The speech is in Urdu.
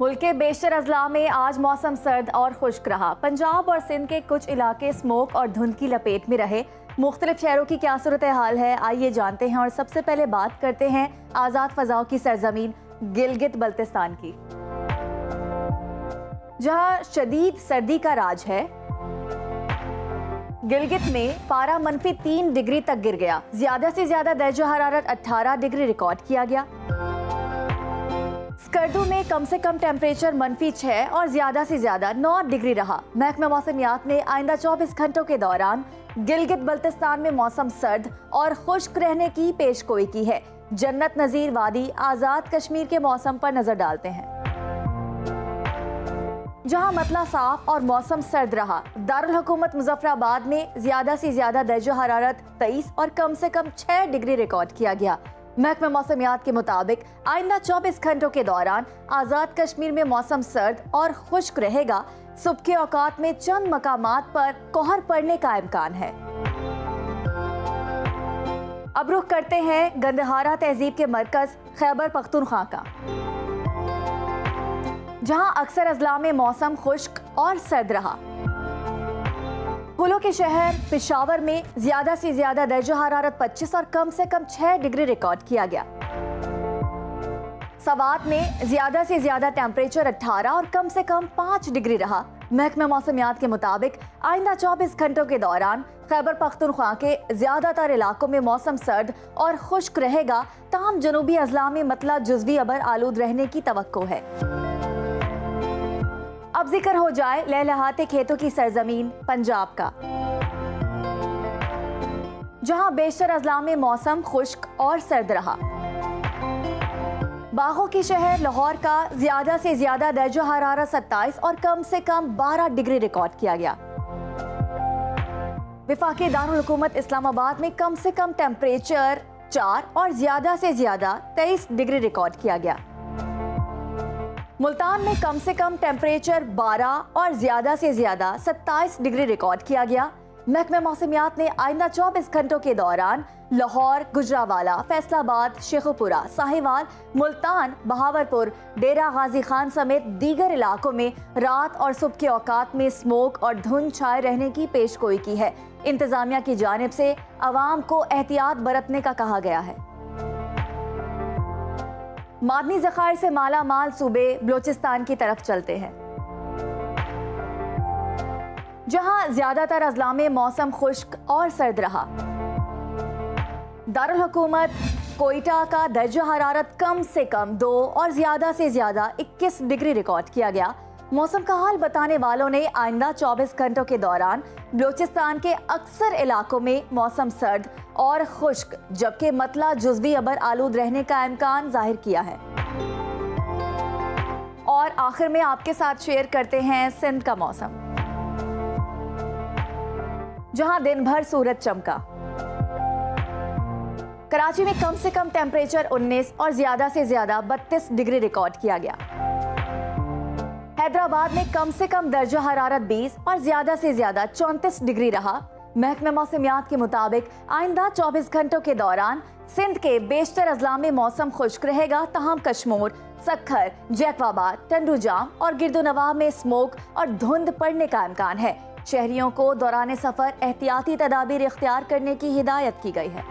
ملک کے بیشتر اضلاع میں آج موسم سرد اور خشک رہا۔ پنجاب اور سندھ کے کچھ علاقے اسموک اور دھند کی لپیٹ میں رہے۔ مختلف شہروں کی کیا صورتحال ہے آئیے جانتے ہیں، اور سب سے پہلے بات کرتے ہیں آزاد فضاؤں کی سرزمین گلگت بلتستان کی، جہاں شدید سردی کا راج ہے۔ گلگت میں پارہ -3 ڈگری تک گر گیا۔ زیادہ سے زیادہ درجہ حرارت 18 ڈگری ریکارڈ کیا گیا۔ اسکردو میں کم سے کم ٹیمپریچر -6 اور زیادہ سے زیادہ 9 ڈگری رہا۔ محکمہ موسمیات نے آئندہ 24 گھنٹوں کے دوران گلگت بلتستان میں موسم سرد اور خشک رہنے کی پیش گوئی کی ہے۔ جنت نظیر وادی آزاد کشمیر کے موسم پر نظر ڈالتے ہیں، جہاں مطلع صاف اور موسم سرد رہا۔ دارالحکومت مظفر آباد میں زیادہ سے زیادہ درجہ حرارت 23 اور کم سے کم 6 ڈگری ریکارڈ کیا گیا۔ محکمہ موسمیات کے مطابق آئندہ 24 گھنٹوں کے دوران آزاد کشمیر میں موسم سرد اور خشک رہے گا۔ صبح کے اوقات میں چند مقامات پر کوہر پڑنے کا امکان ہے۔ اب رخ کرتے ہیں گندہارا تہذیب کے مرکز خیبر پختونخوا کا، جہاں اکثر اضلاع میں موسم خشک اور سرد رہا۔ پھولوں کے شہر پشاور میں زیادہ سے زیادہ درجہ حرارت 25 اور کم سے کم 6 ڈگری ریکارڈ کیا گیا۔ سوات میں زیادہ سے زیادہ ٹیمپریچر 18 اور کم سے کم 5 ڈگری رہا۔ محکمہ موسمیات کے مطابق آئندہ 24 گھنٹوں کے دوران خیبر پختونخوا کے زیادہ تر علاقوں میں موسم سرد اور خشک رہے گا، تاہم جنوبی اضلاع میں مطلع جزوی ابر آلود رہنے کی توقع ہے۔ اب ذکر ہو جائے لہلہاتے کھیتوں کی سرزمین پنجاب کا، جہاں بیشتر اضلاع میں موسم خشک اور سرد رہا۔ باغوں کی شہر لاہور کا زیادہ سے زیادہ درجہ حرارت 27 اور کم سے کم 12 ڈگری ریکارڈ کیا گیا۔ وفاقی دارالحکومت اسلام آباد میں کم سے کم ٹیمپریچر 4 اور زیادہ سے زیادہ 23 ڈگری ریکارڈ کیا گیا۔ ملتان میں کم سے کم ٹیمپریچر 12 اور زیادہ سے زیادہ 27 ڈگری ریکارڈ کیا گیا۔ محکمہ موسمیات نے آئندہ 24 گھنٹوں کے دوران لاہور، گجرانوالہ، فیصل آباد، شیخوپورہ، ساہیوال، ملتان، بہاولپور، ڈیرہ غازی خان سمیت دیگر علاقوں میں رات اور صبح کے اوقات میں اسموک اور دھند چھائے رہنے کی پیش گوئی کی ہے۔ انتظامیہ کی جانب سے عوام کو احتیاط برتنے کا کہا گیا ہے۔ معدنی ذخائر سے مالا مال صوبے بلوچستان کی طرف چلتے ہیں، جہاں زیادہ تر اضلاع میں موسم خشک اور سرد رہا۔ دارالحکومت کوئٹہ کا درجہ حرارت کم سے کم 2 اور زیادہ سے زیادہ 21 ڈگری ریکارڈ کیا گیا۔ موسم کا حال بتانے والوں نے آئندہ 24 گھنٹوں کے دوران بلوچستان کے اکثر علاقوں میں موسم سرد اور خشک جبکہ مطلع جزوی ابر آلود رہنے کا امکان ظاہر کیا ہے۔ اور آخر میں آپ کے ساتھ شیئر کرتے ہیں سندھ کا موسم، جہاں دن بھر سورج چمکا۔ کراچی میں کم سے کم ٹیمپریچر 19 اور زیادہ سے زیادہ 32 ڈگری ریکارڈ کیا گیا۔ حیدرآباد میں کم سے کم درجہ حرارت 20 اور زیادہ سے زیادہ 34 ڈگری رہا۔ محکمہ موسمیات کے مطابق آئندہ 24 گھنٹوں کے دوران سندھ کے بیشتر اضلاع میں موسم خشک رہے گا، تاہم کشمور، سکھر، جیکوآباد، ٹنڈو جام اور گرد و نواح میں اسموک اور دھند پڑنے کا امکان ہے۔ شہریوں کو دوران سفر احتیاطی تدابیر اختیار کرنے کی ہدایت کی گئی ہے۔